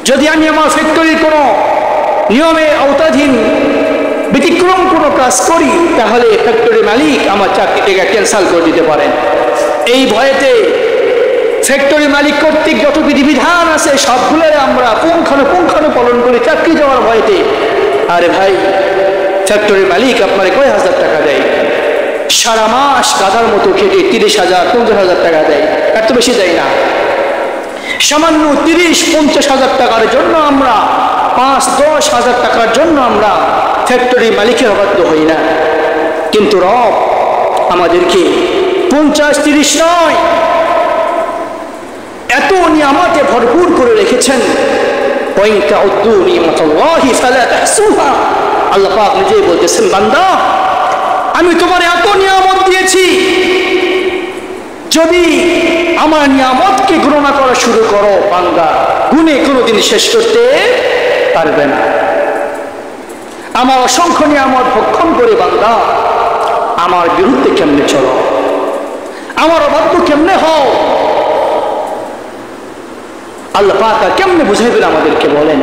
যদি আমি আমার ফ্যাক্টরির কোনো নিয়মের আওতাধীন ব্যতিক্রম কোনো কাজ করি, তাহলে ফ্যাক্টরি মালিক আমার চাকরিটাকে ক্যান্সেল করে দিতে পারেন। এই ভয়েতে ফ্যাক্টরি মালিক কর্তৃক যত বিধিবিধান আছে সবগুলোই আমরা পুঙ্খানুপুঙ্খানু পালন করি চাকরি যাওয়ার ভয়েতে। আরে ভাই, ফ্যাক্টরি মালিক আপনার কয় হাজার টাকা দেয়? সারা মাস গাধার মতো খেটে 30,000 50,000 টাকা দেয়, এত বেশি দেয় না। সামান্য 30-50,000 টাকার জন্য আমরা 5-10,000 টাকার জন্য আমরা ফ্যাক্টরি মালিকের অবাধ্য হই না। কিন্তু রব আমাদেরকে 50-30 নয়, এত নিয়ামতে ভরপুর করে রেখেছেন। আল্লাহ পাক নিজেই বলতেছেন, বান্দা আমি তোমার এত নিয়ামত দিয়েছি, যদি আমার নিয়ামতকে গণনা করা শুরু করো বান্দা, গুণে কোনোদিন শেষ করতে পারবে না। আমার অসংখ্য নিয়ামত ভক্ষণ করে বান্দা আমার বিরুদ্ধে কেমনে চলো, আমার অবাধ্য কেমনে হও? আল্লাহ পাক কেমনে বুঝাইবেন আমাদেরকে বলেন?